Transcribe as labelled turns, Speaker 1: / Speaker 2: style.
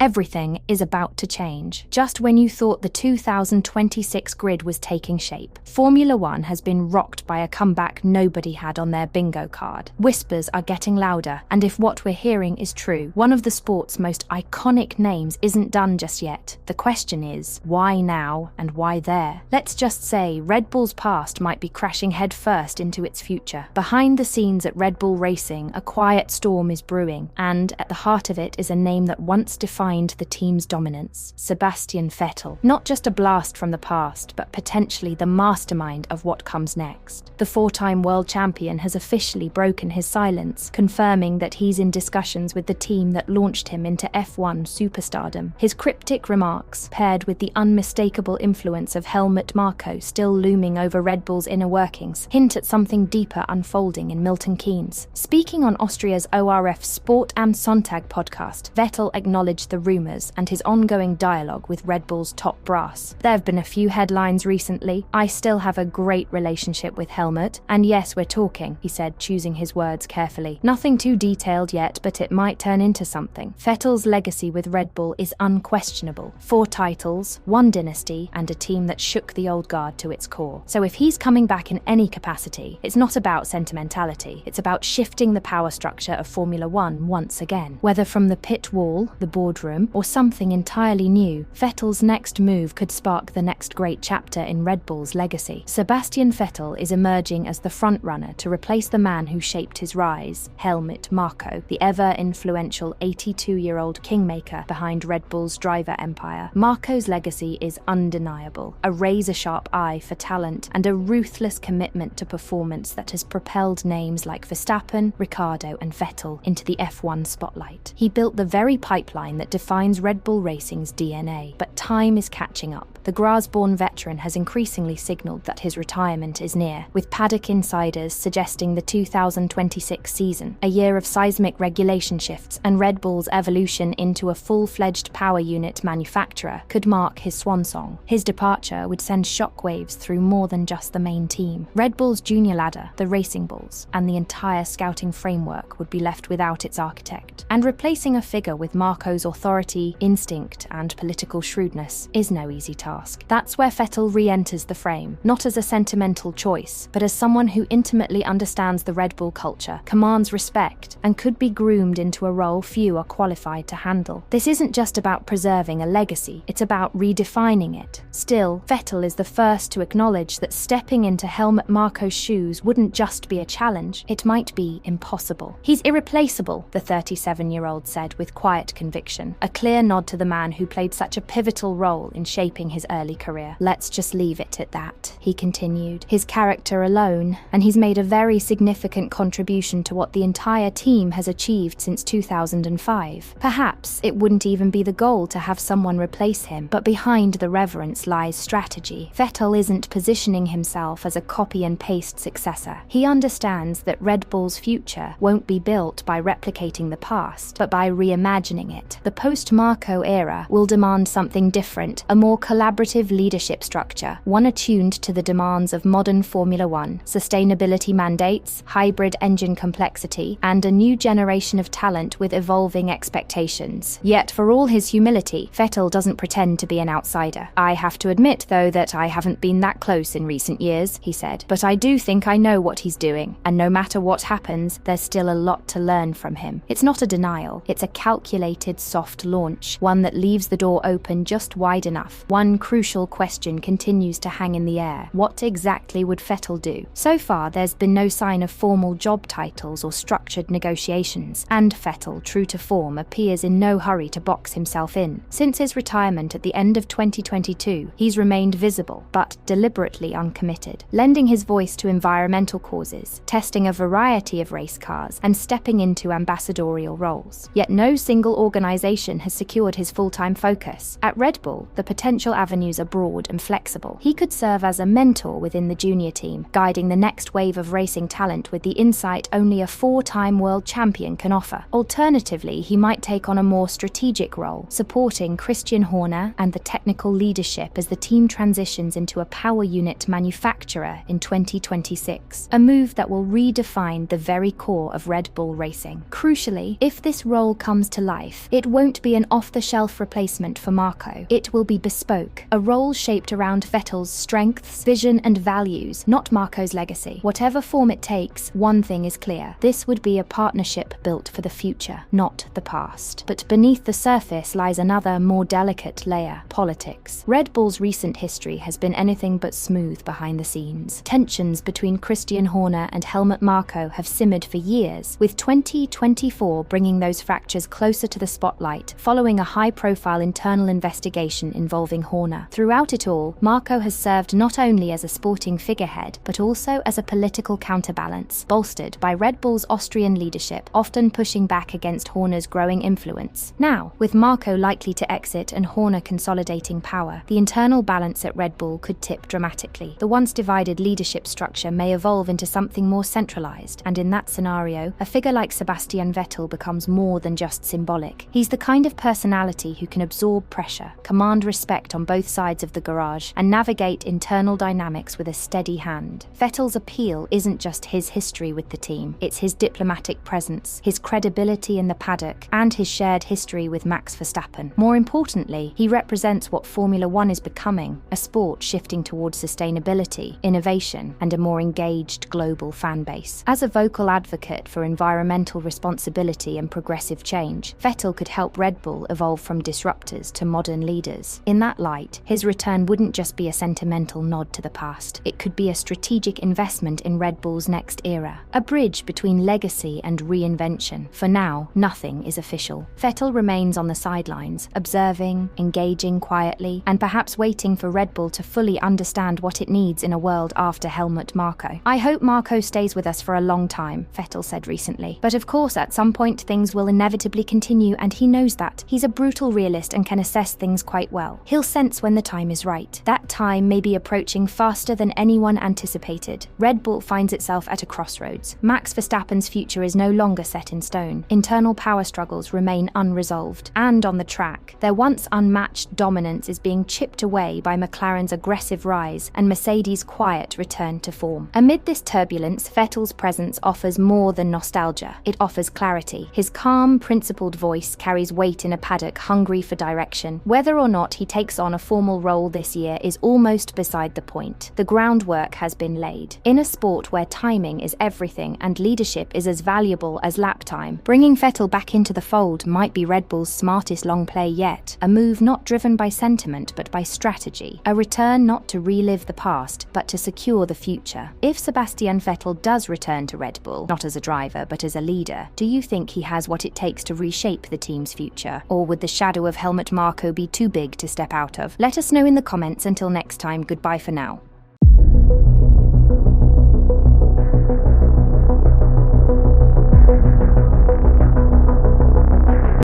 Speaker 1: Everything is about to change. Just when you thought the 2026 grid was taking shape, Formula One has been rocked by a comeback nobody had on their bingo card. Whispers are getting louder, and if what we're hearing is true, one of the sport's most iconic names isn't done just yet. The question is, why now and why there? Let's just say Red Bull's past might be crashing headfirst into its future. Behind the scenes at Red Bull Racing, a quiet storm is brewing, and at the heart of it is a name that once defined the team's dominance: Sebastian Vettel. Not just a blast from the past, but potentially the mastermind of what comes next. The four-time world champion has officially broken his silence, confirming that he's in discussions with the team that launched him into F1 superstardom. His cryptic remarks, paired with the unmistakable influence of Helmut Marko still looming over Red Bull's inner workings, hint at something deeper unfolding in Milton Keynes. Speaking on Austria's ORF Sport am Sonntag podcast, Vettel acknowledged the rumours and his ongoing dialogue with Red Bull's top brass. There have been a few headlines recently. "I still have a great relationship with Helmut, and yes, we're talking," he said, choosing his words carefully. Nothing too detailed yet, but it might turn into something. Vettel's legacy with Red Bull is unquestionable. 4 titles, 1 dynasty, and a team that shook the old guard to its core. So if he's coming back in any capacity, it's not about sentimentality. It's about shifting the power structure of Formula One once again. Whether from the pit wall, the boardroom, or something entirely new, Vettel's next move could spark the next great chapter in Red Bull's legacy. Sebastian Vettel is emerging as the frontrunner to replace the man who shaped his rise, Helmut Marko, the ever-influential 82-year-old kingmaker behind Red Bull's driver empire. Marko's legacy is undeniable, a razor-sharp eye for talent and a ruthless commitment to performance that has propelled names like Verstappen, Ricciardo and Vettel into the F1 spotlight. He built the very pipeline that defines Red Bull Racing's DNA, but time is catching up. The Graz-born veteran has increasingly signalled that his retirement is near, with paddock insiders suggesting the 2026 season, a year of seismic regulation shifts and Red Bull's evolution into a full-fledged power unit manufacturer, could mark his swan song. His departure would send shockwaves through more than just the main team. Red Bull's junior ladder, the Racing Bulls, and the entire scouting framework would be left without its architect. And replacing a figure with Marko's authority, instinct, and political shrewdness is no easy task. That's where Vettel re-enters the frame, not as a sentimental choice, but as someone who intimately understands the Red Bull culture, commands respect, and could be groomed into a role few are qualified to handle. This isn't just about preserving a legacy, it's about redefining it. Still, Vettel is the first to acknowledge that stepping into Helmut Marko's shoes wouldn't just be a challenge, it might be impossible. He's irreplaceable, the 37-year-old said with quiet conviction, a clear nod to the man who played such a pivotal role in shaping his early career. "Let's just leave it at that," he continued. "His character alone, and he's made a very significant contribution to what the entire team has achieved since 2005. Perhaps it wouldn't even be the goal to have someone replace him, but behind the reverence lies strategy. Vettel isn't positioning himself as a copy-and-paste successor. He understands that Red Bull's future won't be built by replicating the past, but by reimagining it. The post-Marko era will demand something different, a more collaborative leadership structure, one attuned to the demands of modern Formula One, sustainability mandates, hybrid engine complexity, and a new generation of talent with evolving expectations. Yet, for all his humility, Vettel doesn't pretend to be an outsider. "I have to admit, though, that I haven't been that close in recent years," he said, "but I do think I know what he's doing, and no matter what happens, there's still a lot to learn from him." It's not a denial, it's a calculated soft launch, one that leaves the door open just wide enough. One crucial question continues to hang in the air. What exactly would Vettel do? So far, there's been no sign of formal job titles or structured negotiations, and Vettel, true to form, appears in no hurry to box himself in. Since his retirement at the end of 2022, he's remained visible, but deliberately uncommitted, lending his voice to environmental causes, testing a variety of race cars, and stepping into ambassadorial roles. Yet no single organisation has secured his full-time focus. At Red Bull, the potential avenues are broad and flexible. He could serve as a mentor within the junior team, guiding the next wave of racing talent with the insight only a 4-time world champion can offer. Alternatively, he might take on a more strategic role, supporting Christian Horner and the technical leadership as the team transitions into a power unit manufacturer in 2026, a move that will redefine the very core of Red Bull racing. Crucially, if this role comes to life, it won't won't be an off-the-shelf replacement for Marco. It will be bespoke, a role shaped around Vettel's strengths, vision and values, not Marco's legacy. Whatever form it takes, one thing is clear. This would be a partnership built for the future, not the past. But beneath the surface lies another, more delicate layer: politics. Red Bull's recent history has been anything but smooth behind the scenes. Tensions between Christian Horner and Helmut Marko have simmered for years, with 2024 bringing those fractures closer to the spotlight, following a high-profile internal investigation involving Horner. Throughout it all, Marko has served not only as a sporting figurehead, but also as a political counterbalance, bolstered by Red Bull's Austrian leadership, often pushing back against Horner's growing influence. Now, with Marko likely to exit and Horner consolidating power, the internal balance at Red Bull could tip dramatically. The once divided leadership structure may evolve into something more centralized, and in that scenario, a figure like Sebastian Vettel becomes more than just symbolic. He's the kind of personality who can absorb pressure, command respect on both sides of the garage, and navigate internal dynamics with a steady hand. Vettel's appeal isn't just his history with the team, it's his diplomatic presence, his credibility in the paddock, and his shared history with Max Verstappen. More importantly, he represents what Formula One is becoming, a sport shifting towards sustainability, innovation, and a more engaged global fan base. As a vocal advocate for environmental responsibility and progressive change, Vettel could help Red Bull evolve from disruptors to modern leaders. In that light, his return wouldn't just be a sentimental nod to the past, it could be a strategic investment in Red Bull's next era, a bridge between legacy and reinvention. For now, nothing is official. Vettel remains on the sidelines, observing, engaging quietly, and perhaps waiting for Red Bull to fully understand what it needs in a world after Helmut Marko. "I hope Marko stays with us for a long time," Vettel said recently. "But of course, at some point things will inevitably continue, and he knows that. He's a brutal realist and can assess things quite well. He'll sense when the time is right. That time may be approaching faster than anyone anticipated." Red Bull finds itself at a crossroads. Max Verstappen's future is no longer set in stone. Internal power struggles remain unresolved. And on the track, their once unmatched dominance is being chipped away by McLaren's aggressive rise and Mercedes' quiet return to form. Amid this turbulence, Vettel's presence offers more than nostalgia. It offers clarity. His calm, principled voice carries weight in a paddock hungry for direction. Whether or not he takes on a formal role this year is almost beside the point. The groundwork has been laid. In a sport where timing is everything and leadership is as valuable as lap time, bringing Vettel back into the fold might be Red Bull's smartest long play yet. A move not driven by sentiment but by strategy. A return not to relive the past but to secure the future. If Sebastian Vettel does return to Red Bull, not as a driver but as a leader, do you think he has what it takes to reshape the team's future? Or would the shadow of Helmut Marko be too big to step out of? Let us know in the comments. Until next time, goodbye for now.